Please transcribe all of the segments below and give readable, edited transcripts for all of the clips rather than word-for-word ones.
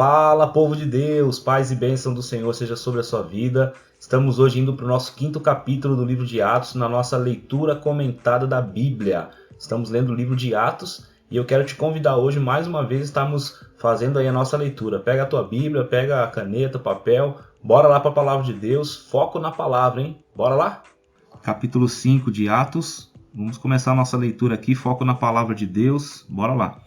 Fala, povo de Deus, paz e bênção do Senhor seja sobre a sua vida. Estamos hoje indo para o nosso 5º capítulo do livro de Atos, na nossa leitura comentada da Bíblia. Estamos lendo o livro de Atos e eu quero te convidar hoje, mais uma vez, estamos fazendo aí a nossa leitura. Pega a tua Bíblia, pega a caneta, o papel, bora lá para a palavra de Deus, foco na palavra, hein? Bora lá? Capítulo 5 de Atos, vamos começar a nossa leitura aqui, foco na palavra de Deus, bora lá.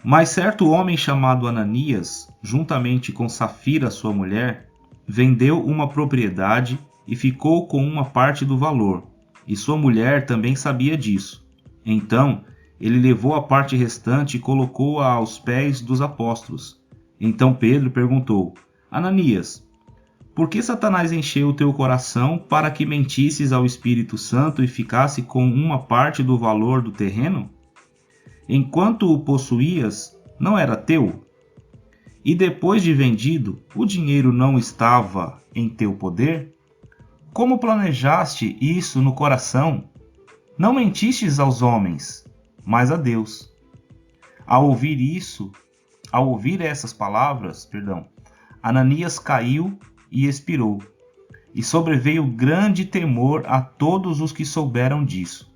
Mas certo homem chamado Ananias, juntamente com Safira, sua mulher, vendeu uma propriedade e ficou com uma parte do valor, e sua mulher também sabia disso. Então, ele levou a parte restante e colocou-a aos pés dos apóstolos. Então Pedro perguntou: Ananias, por que Satanás encheu o teu coração para que mentisses ao Espírito Santo e ficasse com uma parte do valor do terreno? Enquanto o possuías, não era teu? E depois de vendido, o dinheiro não estava em teu poder? Como planejaste isso no coração? Não mentistes aos homens, mas a Deus. Ao ouvir essas palavras, Ananias caiu e expirou, e sobreveio grande temor a todos os que souberam disso.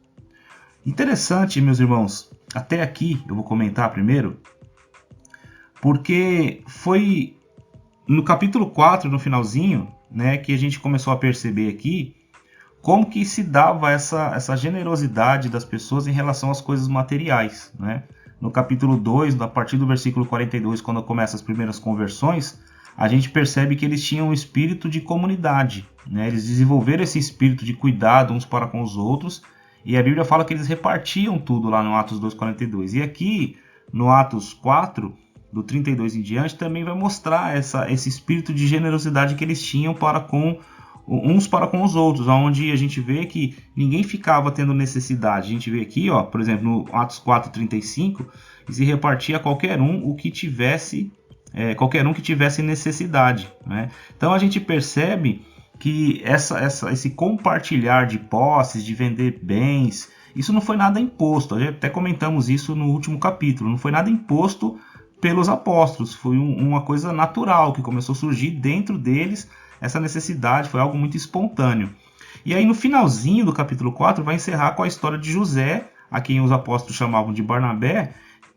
Interessante, meus irmãos, até aqui eu vou comentar primeiro, porque foi no capítulo 4, no finalzinho, né, que a gente começou a perceber aqui como que se dava essa generosidade das pessoas em relação às coisas materiais, né? No capítulo 2, a partir do versículo 42, quando começam as primeiras conversões, a gente percebe que eles tinham um espírito de comunidade, né? Eles desenvolveram esse espírito de cuidado uns para com os outros, e a Bíblia fala que eles repartiam tudo lá no Atos 2,42. E aqui, no Atos 4, do 32 em diante, também vai mostrar esse espírito de generosidade que eles tinham uns para com os outros, onde a gente vê que ninguém ficava tendo necessidade. A gente vê aqui, ó, por exemplo, no Atos 4,35, se repartia a qualquer um que tivesse necessidade, né? Então a gente percebe que esse compartilhar de posses, de vender bens, isso não foi nada imposto. Até comentamos isso no último capítulo. Não foi nada imposto pelos apóstolos. Foi uma coisa natural que começou a surgir dentro deles. Essa necessidade foi algo muito espontâneo. E aí no finalzinho do capítulo 4 vai encerrar com a história de José, a quem os apóstolos chamavam de Barnabé,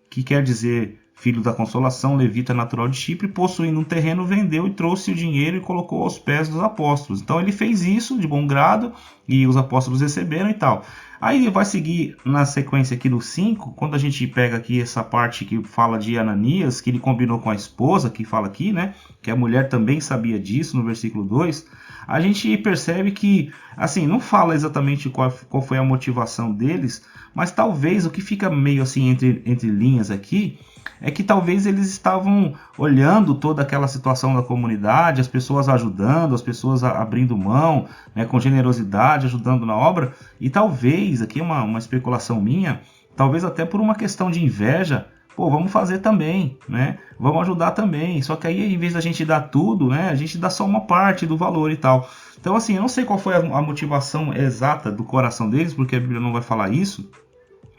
que quer dizer filho da consolação, levita natural de Chipre, possuindo um terreno, vendeu e trouxe o dinheiro e colocou aos pés dos apóstolos. Então ele fez isso de bom grado e os apóstolos receberam e tal. Aí vai seguir na sequência aqui no 5, quando a gente pega aqui essa parte que fala de Ananias, que ele combinou com a esposa, que fala aqui, né, que a mulher também sabia disso, no versículo 2, a gente percebe que, assim, não fala exatamente qual foi a motivação deles, mas talvez o que fica meio assim entre linhas aqui, é que talvez eles estavam olhando toda aquela situação da comunidade, as pessoas ajudando, as pessoas abrindo mão, né, com generosidade, ajudando na obra, e talvez, aqui é uma especulação minha, talvez até por uma questão de inveja, vamos fazer também, né? Vamos ajudar também, só que aí, em vez da gente dar tudo, né, a gente dá só uma parte do valor e tal. Então, assim, eu não sei qual foi a motivação exata do coração deles, porque a Bíblia não vai falar isso,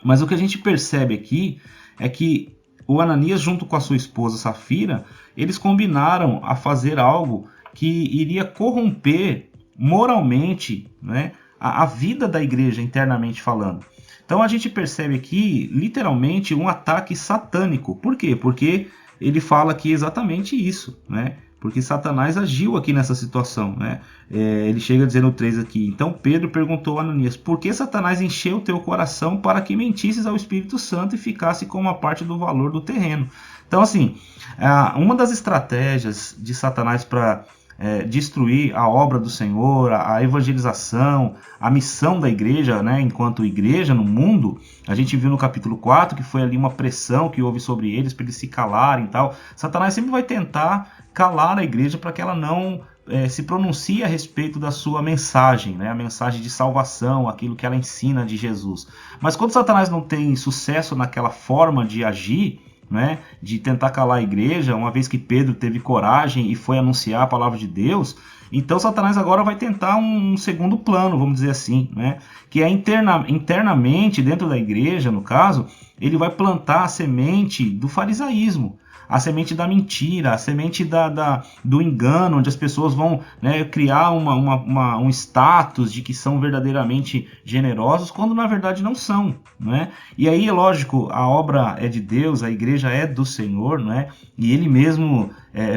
mas o que a gente percebe aqui é que o Ananias, junto com a sua esposa Safira, eles combinaram a fazer algo que iria corromper moralmente, né, a vida da igreja, internamente falando. Então a gente percebe aqui, literalmente, um ataque satânico. Por quê? Porque ele fala aqui exatamente isso, né? Porque Satanás agiu aqui nessa situação, né? Ele chega a dizer no 3 aqui: então Pedro perguntou a Ananias: por que Satanás encheu o teu coração para que mentisses ao Espírito Santo e ficasse com uma parte do valor do terreno? Então, assim, uma das estratégias de Satanás para destruir a obra do Senhor, a evangelização, a missão da igreja, né, enquanto igreja no mundo, a gente viu no capítulo 4 que foi ali uma pressão que houve sobre eles para eles se calarem e tal. Satanás sempre vai tentar calar a igreja para que ela não se pronuncie a respeito da sua mensagem, né, a mensagem de salvação, aquilo que ela ensina de Jesus. Mas quando Satanás não tem sucesso naquela forma de agir, né, de tentar calar a igreja, uma vez que Pedro teve coragem e foi anunciar a palavra de Deus, então Satanás agora vai tentar um segundo plano, vamos dizer assim, né, que é internamente, dentro da igreja, no caso, ele vai plantar a semente do farisaísmo. a semente da mentira, a semente do engano, onde as pessoas vão, né, criar um status de que são verdadeiramente generosos, quando na verdade não são, né? E aí, lógico, a obra é de Deus, a igreja é do Senhor, né? E Ele mesmo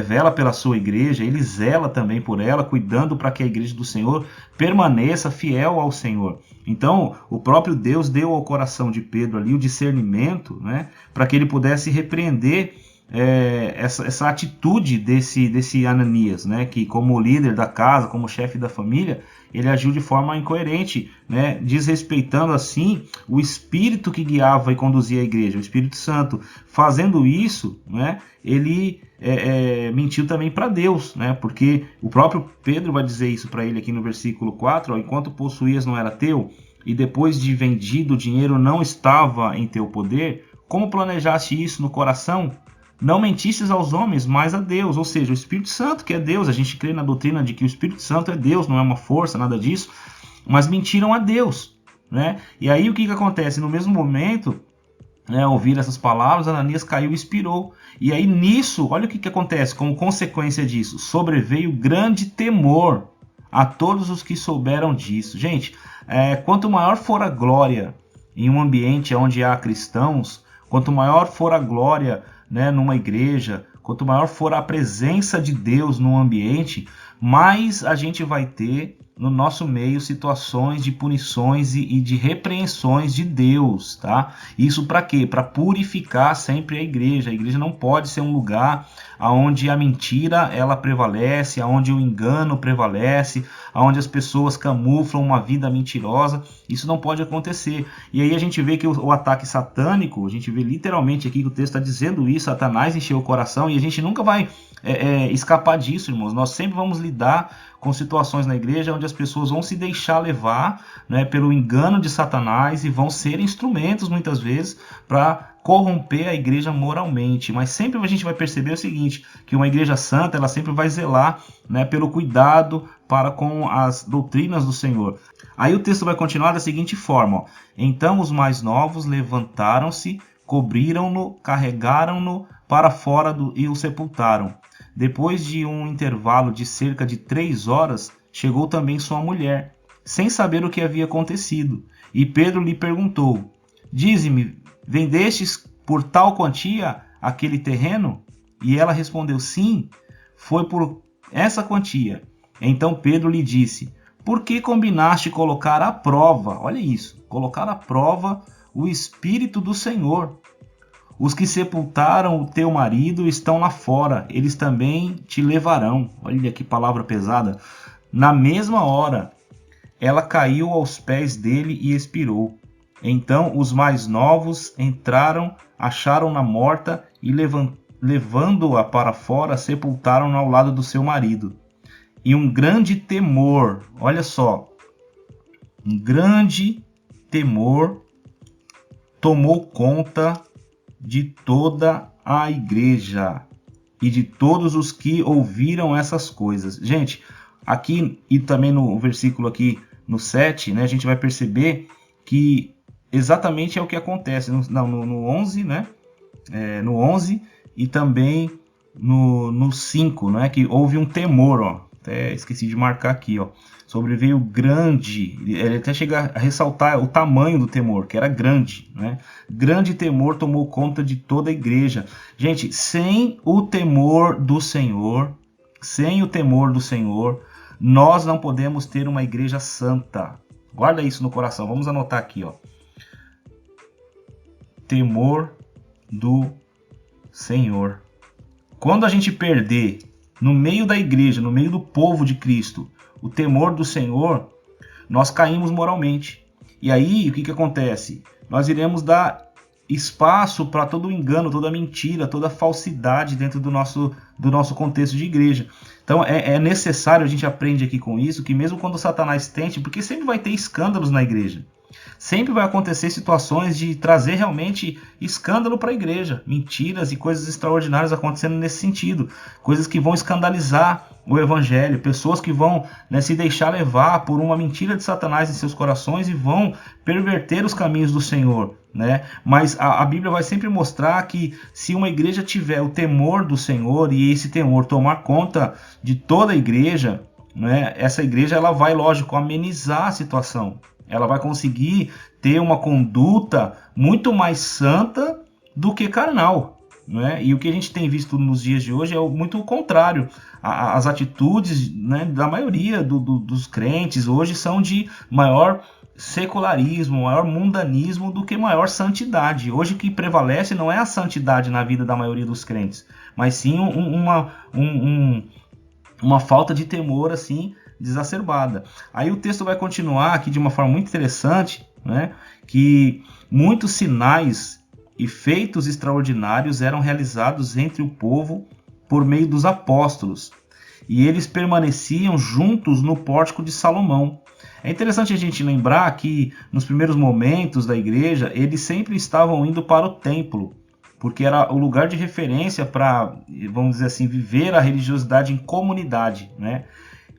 vela pela sua igreja, Ele zela também por ela, cuidando para que a igreja do Senhor permaneça fiel ao Senhor. Então, o próprio Deus deu ao coração de Pedro ali o discernimento, né, para que ele pudesse repreender essa atitude desse Ananias, né, que como líder da casa, como chefe da família, ele agiu de forma incoerente, né, desrespeitando assim o Espírito que guiava e conduzia a igreja, o Espírito Santo. Fazendo isso, né, ele mentiu também para Deus, né, porque o próprio Pedro vai dizer isso para ele aqui no versículo 4, ó, enquanto possuías não era teu, e depois de vendido o dinheiro não estava em teu poder, como planejaste isso no coração? Não mentistes aos homens, mas a Deus, ou seja, o Espírito Santo, que é Deus. A gente crê na doutrina de que o Espírito Santo é Deus, não é uma força, nada disso, mas mentiram a Deus, né? E aí o que acontece? No mesmo momento, ao ouvir essas palavras, Ananias caiu e expirou. E aí nisso, olha o que acontece, como consequência disso, sobreveio grande temor a todos os que souberam disso. Gente, quanto maior for a glória em um ambiente onde há cristãos, quanto maior for a glória, né, numa igreja, quanto maior for a presença de Deus no ambiente, mais a gente vai ter no nosso meio situações de punições e de repreensões de Deus, tá? Isso para quê? Para purificar sempre a igreja. A igreja não pode ser um lugar onde a mentira ela prevalece, onde o engano prevalece, onde as pessoas camuflam uma vida mentirosa. Isso não pode acontecer. E aí a gente vê que o ataque satânico, a gente vê literalmente aqui que o texto está dizendo isso, Satanás encheu o coração, e a gente nunca vai escapar disso, irmãos. Nós sempre vamos lidar com situações na igreja onde as pessoas vão se deixar levar, né, pelo engano de Satanás e vão ser instrumentos muitas vezes para corromper a igreja moralmente. Mas sempre a gente vai perceber o seguinte, que uma igreja santa ela sempre vai zelar, né, pelo cuidado para com as doutrinas do Senhor. Aí o texto vai continuar da seguinte forma, ó. Então os mais novos levantaram-se, cobriram-no, carregaram-no para fora e o sepultaram. Depois de um intervalo de cerca de 3 horas, chegou também sua mulher, sem saber o que havia acontecido. E Pedro lhe perguntou, dize-me, vendestes por tal quantia aquele terreno? E ela respondeu, sim, foi por essa quantia. Então Pedro lhe disse, por que combinaste colocar à prova, olha isso, colocar à prova o Espírito do Senhor? Os que sepultaram o teu marido estão lá fora, eles também te levarão. Olha que palavra pesada. Na mesma hora, ela caiu aos pés dele e expirou. Então os mais novos entraram, acharam-na morta e levando-a para fora, sepultaram-na ao lado do seu marido. E um grande temor, olha só, um grande temor tomou conta de toda a igreja e de todos os que ouviram essas coisas. Gente, aqui e também no versículo aqui no 7, né, a gente vai perceber que exatamente é o que acontece no 11, né? No 11 e também no 5, né, que houve um temor, ó. Até esqueci de marcar aqui, ó. Sobreveio grande, ele até chega a ressaltar o tamanho do temor, que era grande, né? Grande temor tomou conta de toda a igreja. Gente, sem o temor do Senhor, nós não podemos ter uma igreja santa. Guarda isso no coração, vamos anotar aqui, ó. Temor do Senhor. Quando a gente perder no meio da igreja, no meio do povo de Cristo, o temor do Senhor, nós caímos moralmente. E aí, o que acontece? Nós iremos dar espaço para todo o engano, toda a mentira, toda a falsidade dentro do nosso contexto de igreja. Então, é necessário, a gente aprende aqui com isso, que mesmo quando Satanás tente, porque sempre vai ter escândalos na igreja, sempre vai acontecer situações de trazer realmente escândalo para a igreja, mentiras e coisas extraordinárias acontecendo nesse sentido, coisas que vão escandalizar o evangelho, pessoas que vão, né, se deixar levar por uma mentira de Satanás em seus corações e vão perverter os caminhos do Senhor. né? Mas a Bíblia vai sempre mostrar que se uma igreja tiver o temor do Senhor e esse temor tomar conta de toda a igreja, né? Essa igreja ela vai, lógico, amenizar a situação. Ela vai conseguir ter uma conduta muito mais santa do que carnal, né? E o que a gente tem visto nos dias de hoje é muito o contrário. As atitudes, né, da maioria dos crentes hoje são de maior secularismo, maior mundanismo do que maior santidade. Hoje o que prevalece não é a santidade na vida da maioria dos crentes, mas sim uma falta de temor assim exacerbada. Aí o texto vai continuar aqui de uma forma muito interessante, né, que muitos sinais e feitos extraordinários eram realizados entre o povo por meio dos apóstolos, e eles permaneciam juntos no pórtico de Salomão. É interessante a gente lembrar que nos primeiros momentos da igreja, eles sempre estavam indo para o templo, porque era o lugar de referência para, vamos dizer assim, viver a religiosidade em comunidade, né?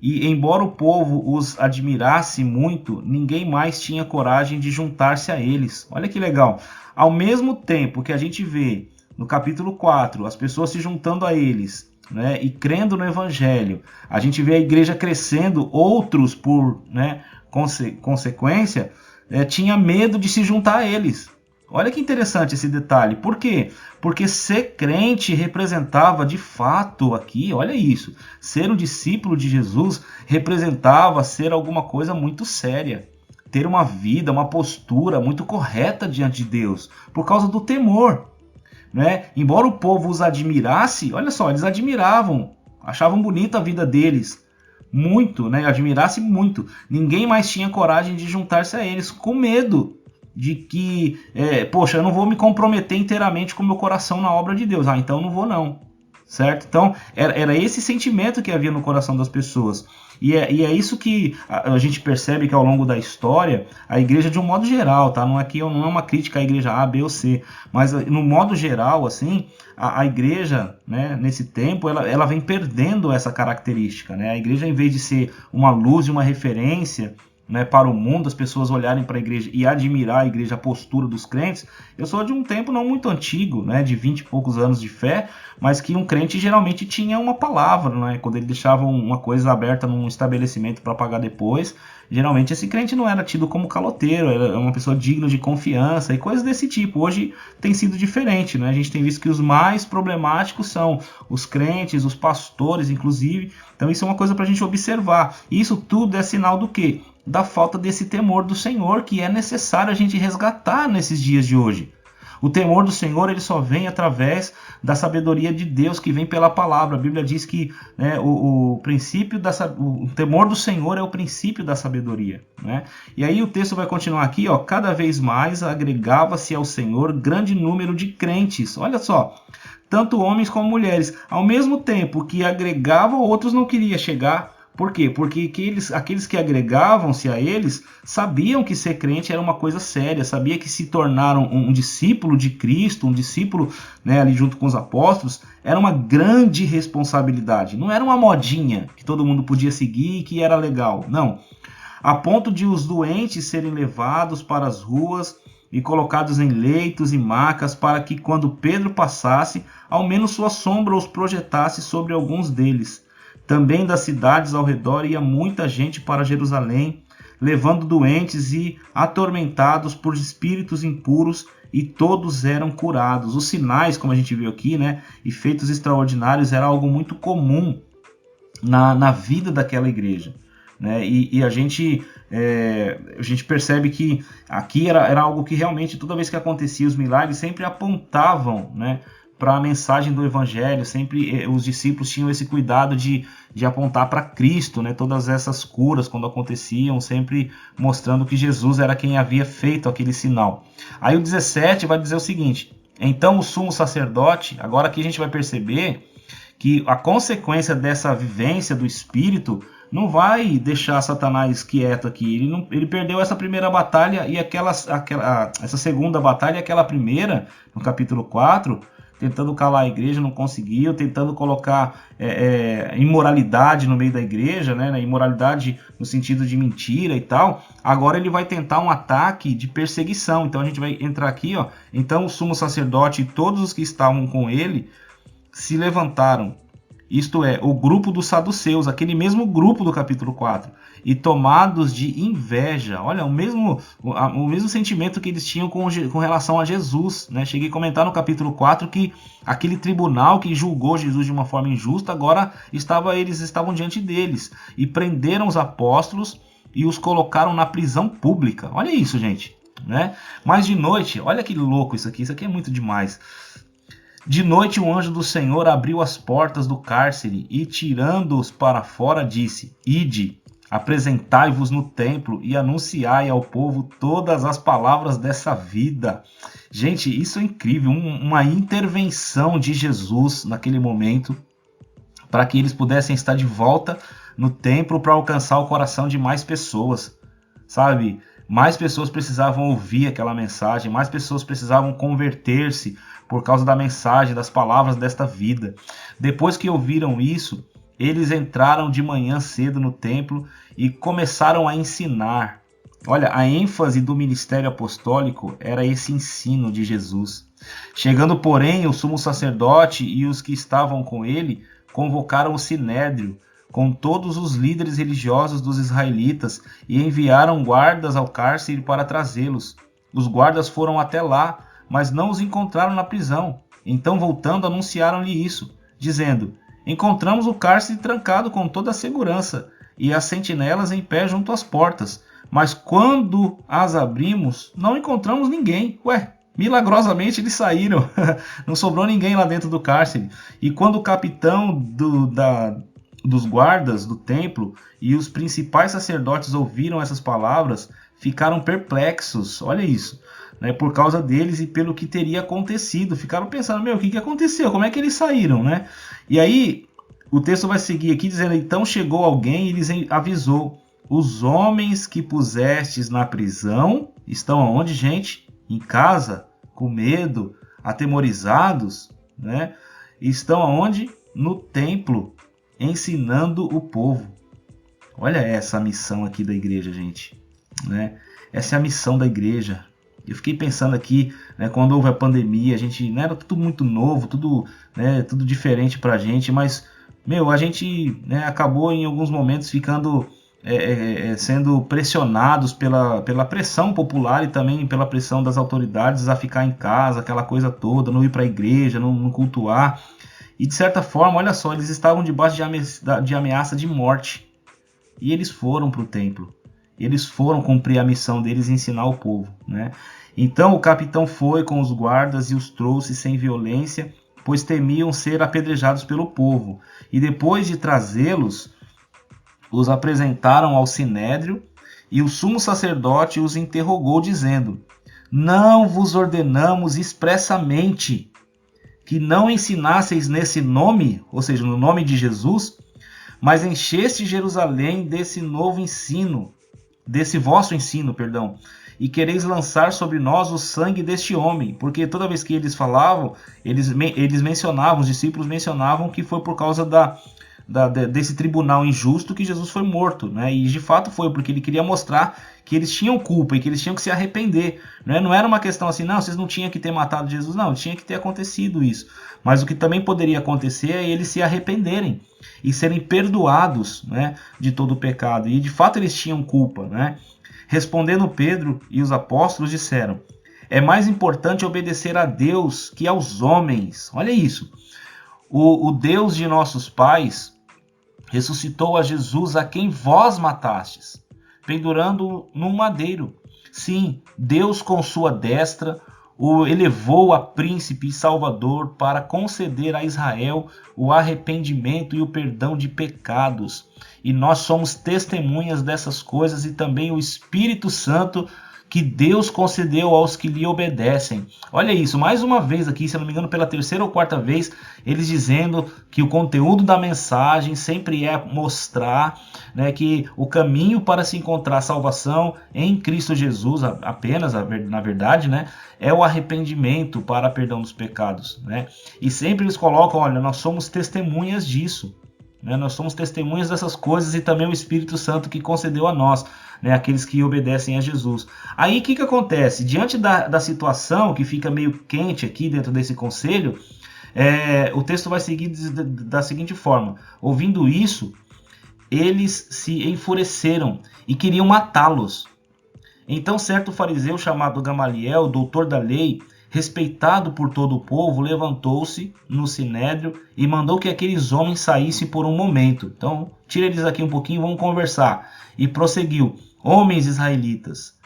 E embora o povo os admirasse muito, ninguém mais tinha coragem de juntar-se a eles. Olha que legal. Ao mesmo tempo que a gente vê no capítulo 4 as pessoas se juntando a eles, né, e crendo no evangelho, a gente vê a igreja crescendo, outros por, né, consequência, tinha medo de se juntar a eles. Olha que interessante esse detalhe. Por quê? Porque ser crente representava de fato aqui, olha isso, ser um discípulo de Jesus representava ser alguma coisa muito séria, ter uma vida, uma postura muito correta diante de Deus, por causa do temor, né? Embora o povo os admirasse, olha só, eles admiravam, achavam bonita a vida deles, muito, né? Admirasse muito. Ninguém mais tinha coragem de juntar-se a eles, com medo de que, poxa, eu não vou me comprometer inteiramente com o meu coração na obra de Deus. Então não vou não, certo? Então era esse sentimento que havia no coração das pessoas. E é isso que a gente percebe que ao longo da história, a igreja de um modo geral, tá? Não é uma crítica à igreja A, B ou C, mas no modo geral, assim, a igreja, né, nesse tempo, ela vem perdendo essa característica, né? A igreja, em vez de ser uma luz e uma referência, né, para o mundo, as pessoas olharem para a igreja e admirar a igreja, a postura dos crentes. Eu sou de um tempo não muito antigo, né, de 20 e poucos anos de fé, mas que um crente geralmente tinha uma palavra, né, quando ele deixava uma coisa aberta num estabelecimento para pagar depois, geralmente esse crente não era tido como caloteiro, era uma pessoa digna de confiança e coisas desse tipo. Hoje tem sido diferente, né? A gente tem visto que os mais problemáticos são os crentes, os pastores, inclusive. Então isso é uma coisa para a gente observar. E isso tudo é sinal do quê? Da falta desse temor do Senhor, que é necessário a gente resgatar nesses dias de hoje. O temor do Senhor, ele só vem através da sabedoria de Deus, que vem pela palavra. A Bíblia diz que, né, o temor do Senhor é o princípio da sabedoria, né? E aí o texto vai continuar aqui, ó, cada vez mais agregava-se ao Senhor grande número de crentes. Olha só, tanto homens como mulheres. Ao mesmo tempo que agregavam, outros não queriam chegar. Por quê? Porque aqueles que agregavam-se a eles sabiam que ser crente era uma coisa séria, sabia que se tornaram um discípulo de Cristo, um discípulo, né, ali junto com os apóstolos, era uma grande responsabilidade. Não era uma modinha que todo mundo podia seguir e que era legal, não. A ponto de os doentes serem levados para as ruas e colocados em leitos e macas para que quando Pedro passasse, ao menos sua sombra os projetasse sobre alguns deles. Também das cidades ao redor ia muita gente para Jerusalém, levando doentes e atormentados por espíritos impuros, e todos eram curados. Os sinais, como a gente viu aqui, né, e feitos extraordinários, era algo muito comum na vida daquela igreja, né? E a gente percebe que aqui era algo que realmente, toda vez que acontecia os milagres, sempre apontavam, né, para a mensagem do evangelho. Sempre os discípulos tinham esse cuidado de apontar para Cristo, né? Todas essas curas, quando aconteciam, sempre mostrando que Jesus era quem havia feito aquele sinal. Aí o 17 vai dizer o seguinte: então o sumo sacerdote, agora aqui a gente vai perceber que a consequência dessa vivência do Espírito não vai deixar Satanás quieto aqui. Ele perdeu essa primeira batalha, e essa segunda batalha, aquela primeira, no capítulo 4, tentando calar a igreja, não conseguiu, tentando colocar imoralidade no meio da igreja, né? Imoralidade no sentido de mentira e tal. Agora ele vai tentar um ataque de perseguição. Então a gente vai entrar aqui, ó. Então o sumo sacerdote e todos os que estavam com ele se levantaram, isto é, o grupo dos saduceus, aquele mesmo grupo do capítulo 4, e tomados de inveja, olha, o mesmo sentimento que eles tinham com relação a Jesus, né? Cheguei a comentar no capítulo 4 que aquele tribunal que julgou Jesus de uma forma injusta, agora eles estavam diante deles, e prenderam os apóstolos e os colocaram na prisão pública. Olha isso, gente, né? Mas de noite, olha que louco isso aqui é muito demais. De noite o anjo do Senhor abriu as portas do cárcere e, tirando-os para fora, disse: Ide, apresentai-vos no templo e anunciai ao povo todas as palavras dessa vida. Gente, isso é incrível, uma intervenção de Jesus naquele momento para que eles pudessem estar de volta no templo para alcançar o coração de mais pessoas, sabe? Mais pessoas precisavam ouvir aquela mensagem, mais pessoas precisavam converter-se por causa da mensagem, das palavras desta vida. Depois que ouviram isso, eles entraram de manhã cedo no templo e começaram a ensinar. Olha, a ênfase do ministério apostólico era esse ensino de Jesus. Chegando, porém, o sumo sacerdote e os que estavam com ele convocaram o sinédrio com todos os líderes religiosos dos israelitas e enviaram guardas ao cárcere para trazê-los. Os guardas foram até lá, mas não os encontraram na prisão. Então, voltando, anunciaram-lhe isso, dizendo: Encontramos o cárcere trancado com toda a segurança e as sentinelas em pé junto às portas. Mas quando as abrimos, não encontramos ninguém. Milagrosamente eles saíram. Não sobrou ninguém lá dentro do cárcere. E quando o capitão dos guardas do templo e os principais sacerdotes ouviram essas palavras, ficaram perplexos. Olha isso. Né, por causa deles e pelo que teria acontecido. Ficaram pensando, o que aconteceu? Como é que eles saíram? Né? E aí, o texto vai seguir aqui dizendo: Então chegou alguém e lhes avisou: Os homens que pusestes na prisão estão aonde, gente? Em casa, com medo, atemorizados, né? Estão aonde? No templo, ensinando o povo. Olha essa missão aqui da igreja, gente. Né? Essa é a missão da igreja. Eu fiquei pensando aqui, né, quando houve a pandemia, a gente, né, era tudo muito novo, tudo diferente pra gente, mas, a gente, né, acabou em alguns momentos ficando sendo pressionados pela pressão popular e também pela pressão das autoridades a ficar em casa, aquela coisa toda, não ir para a igreja, não cultuar. E de certa forma, olha só, eles estavam debaixo de ameaça de morte. E eles foram para o templo. Eles foram cumprir a missão deles e ensinar o povo, né? Então o capitão foi com os guardas e os trouxe sem violência, pois temiam ser apedrejados pelo povo. E depois de trazê-los, os apresentaram ao sinédrio, e o sumo sacerdote os interrogou, dizendo: Não vos ordenamos expressamente que não ensinasseis nesse nome, ou seja, no nome de Jesus, mas encheste Jerusalém desse vosso ensino, e quereis lançar sobre nós o sangue deste homem, porque toda vez que eles falavam, eles mencionavam, os discípulos mencionavam que foi por causa desse tribunal injusto que Jesus foi morto, né? E de fato foi, porque ele queria mostrar que eles tinham culpa e que eles tinham que se arrepender, né? Não era uma questão assim, não, vocês não tinham que ter matado Jesus, não, tinha que ter acontecido isso. Mas o que também poderia acontecer é eles se arrependerem e serem perdoados, né, de todo o pecado. E de fato eles tinham culpa, né? Respondendo Pedro e os apóstolos disseram: É mais importante obedecer a Deus que aos homens. Olha isso. O Deus de nossos pais ressuscitou a Jesus, a quem vós matastes, pendurando num madeiro. Sim, Deus com sua destra o elevou a príncipe e salvador para conceder a Israel o arrependimento e o perdão de pecados. E nós somos testemunhas dessas coisas, e também o Espírito Santo que Deus concedeu aos que lhe obedecem. Olha isso, mais uma vez aqui, se eu não me engano, pela terceira ou quarta vez, eles dizendo que o conteúdo da mensagem sempre é mostrar, né, que o caminho para se encontrar salvação em Cristo Jesus, apenas, na verdade, né, é o arrependimento para perdão dos pecados, né? E sempre eles colocam, olha, nós somos testemunhas disso. Nós somos testemunhas dessas coisas e também o Espírito Santo que concedeu a nós, né, aqueles que obedecem a Jesus. Aí o que acontece? Diante da situação que fica meio quente aqui dentro desse conselho, o texto vai seguir da seguinte forma: ouvindo isso, eles se enfureceram e queriam matá-los. Então certo fariseu chamado Gamaliel, doutor da lei, respeitado por todo o povo, levantou-se no sinédrio e mandou que aqueles homens saíssem por um momento. Então, tira eles aqui um pouquinho, vamos conversar. E prosseguiu: homens israelitas,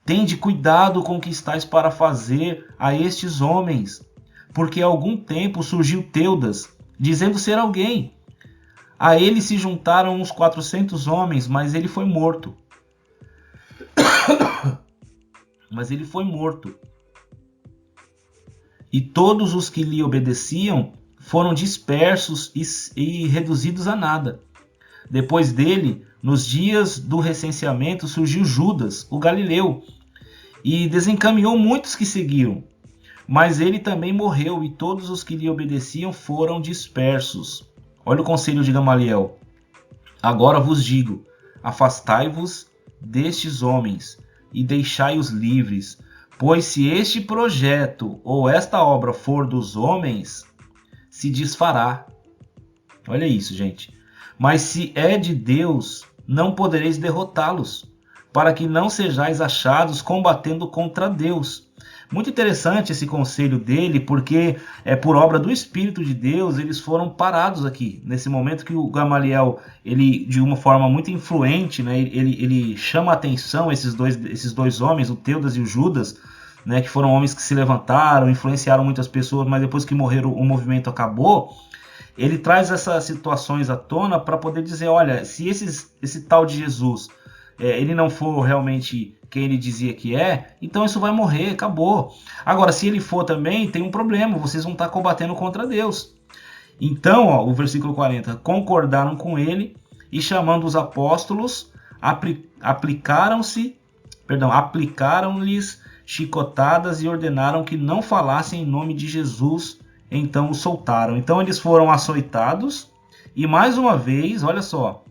tende cuidado com o que estáis para fazer a estes homens, porque há algum tempo surgiu Teudas, dizendo ser alguém. A ele se juntaram uns 400 homens, mas ele foi morto. E todos os que lhe obedeciam foram dispersos e reduzidos a nada. Depois dele, nos dias do recenseamento, surgiu Judas, o galileu, e desencaminhou muitos que seguiam. Mas ele também morreu, e todos os que lhe obedeciam foram dispersos. Olha o conselho de Gamaliel. Agora vos digo, afastai-vos destes homens e deixai-os livres. Pois se este projeto ou esta obra for dos homens, se desfará. Olha isso, gente. Mas se é de Deus, não podereis derrotá-los, para que não sejais achados combatendo contra Deus. Muito interessante esse conselho dele, porque por obra do Espírito de Deus, eles foram parados aqui. Nesse momento que o Gamaliel, ele, de uma forma muito influente, né, ele chama a atenção esses dois homens, o Teudas e o Judas, né, que foram homens que se levantaram, influenciaram muitas pessoas, mas depois que morreram o movimento acabou. Ele traz essas situações à tona para poder dizer, olha, se esse tal de Jesus, ele não for realmente quem ele dizia que então isso vai morrer, acabou. Agora, se ele for também, tem um problema, vocês vão estar combatendo contra Deus. Então, o versículo 40, concordaram com ele e chamando os apóstolos, aplicaram-lhes chicotadas e ordenaram que não falassem em nome de Jesus, então os soltaram. Então eles foram açoitados e mais uma vez, olha só,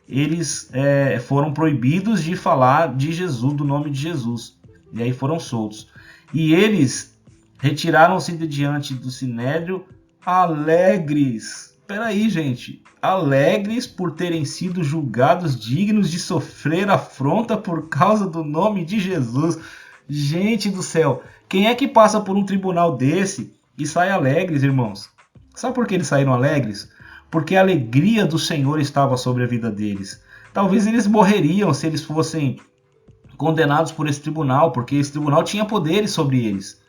eles foram proibidos de falar de Jesus, do nome de Jesus. E aí foram soltos. E eles retiraram-se de diante do sinédrio alegres. Peraí, gente. Alegres por terem sido julgados dignos de sofrer afronta por causa do nome de Jesus. Gente do céu. Quem é que passa por um tribunal desse e sai alegres, irmãos? Sabe por que eles saíram alegres? Porque a alegria do Senhor estava sobre a vida deles. Talvez eles morreriam se eles fossem condenados por esse tribunal, porque esse tribunal tinha poderes sobre eles,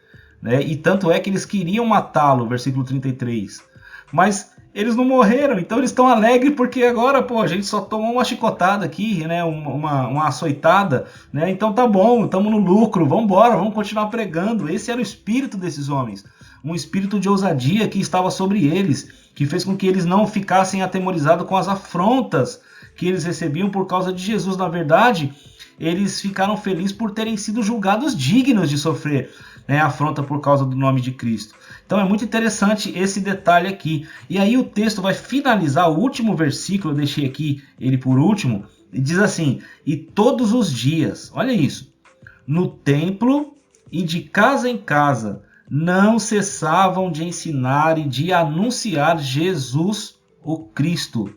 né? E tanto é que eles queriam matá-lo, versículo 33. Mas eles não morreram, então eles estão alegres porque agora, a gente só tomou uma chicotada aqui, né? Uma açoitada, né? Então tá bom, estamos no lucro, vamos embora, vamos continuar pregando. Esse era o espírito desses homens, um espírito de ousadia que estava sobre eles, que fez com que eles não ficassem atemorizados com as afrontas que eles recebiam por causa de Jesus. Na verdade, eles ficaram felizes por terem sido julgados dignos de sofrer, né, afronta por causa do nome de Cristo. Então é muito interessante esse detalhe aqui. E aí o texto vai finalizar, o último versículo, eu deixei aqui ele por último, e diz assim: e todos os dias, olha isso, no templo e de casa em casa, não cessavam de ensinar e de anunciar Jesus, o Cristo.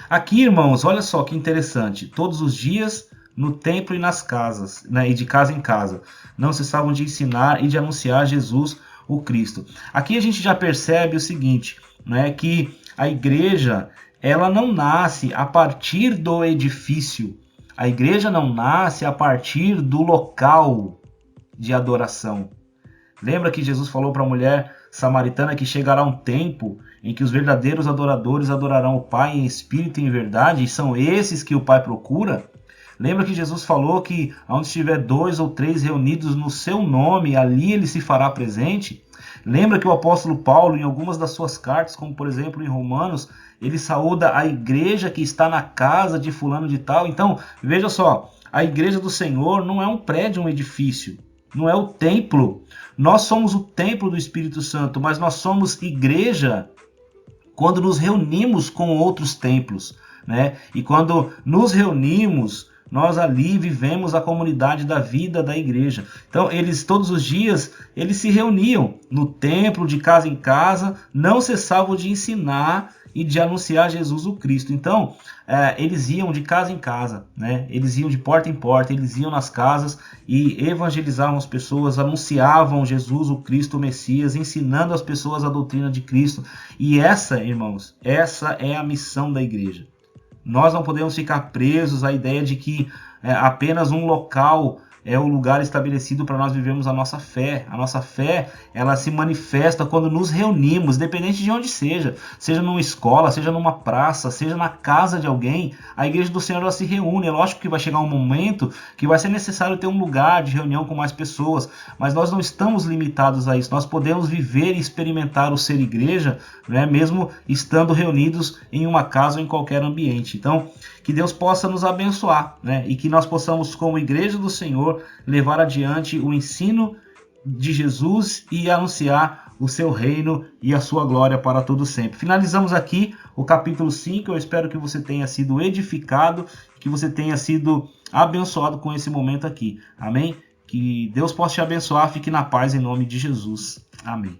Aqui, irmãos, olha só que interessante. Todos os dias, no templo e nas casas, né, e de casa em casa, não cessavam de ensinar e de anunciar Jesus, o Cristo. Aqui a gente já percebe o seguinte, né, que a igreja, ela não nasce a partir do edifício. A igreja não nasce a partir do local de adoração. Lembra que Jesus falou para a mulher samaritana que chegará um tempo em que os verdadeiros adoradores adorarão o Pai em espírito e em verdade, e são esses que o Pai procura? Lembra que Jesus falou que onde estiver 2 ou 3 reunidos no seu nome, ali ele se fará presente? Lembra que o apóstolo Paulo, em algumas das suas cartas, como por exemplo em Romanos, ele saúda a igreja que está na casa de fulano de tal? Então, veja só, a igreja do Senhor não é um prédio, um edifício, não é o templo. Nós somos o templo do Espírito Santo, mas nós somos igreja quando nos reunimos com outros templos, né? E quando nos reunimos, nós ali vivemos a comunidade da vida da igreja. Então, eles todos os dias, eles se reuniam no templo, de casa em casa, não cessavam de ensinar e de anunciar Jesus o Cristo. Então, eles iam de casa em casa, né? Eles iam de porta em porta, eles iam nas casas e evangelizavam as pessoas, anunciavam Jesus o Cristo, o Messias, ensinando as pessoas a doutrina de Cristo. E essa, irmãos, essa é a missão da igreja. Nós não podemos ficar presos à ideia de que apenas um local é o lugar estabelecido para nós vivermos a nossa fé. A nossa fé, ela se manifesta quando nos reunimos, independente de onde seja numa escola, seja numa praça, seja na casa de alguém. A igreja do Senhor, ela se reúne. É lógico que vai chegar um momento que vai ser necessário ter um lugar de reunião com mais pessoas, mas nós não estamos limitados a isso. Nós podemos viver e experimentar o ser igreja, né, mesmo estando reunidos em uma casa ou em qualquer ambiente. Então, que Deus possa nos abençoar, né, e que nós possamos, como igreja do Senhor, levar adiante o ensino de Jesus e anunciar o seu reino e a sua glória para todo sempre. Finalizamos aqui o capítulo 5. Eu espero que você tenha sido edificado, que você tenha sido abençoado com esse momento aqui. Amém? Que Deus possa te abençoar. Fique na paz em nome de Jesus. Amém.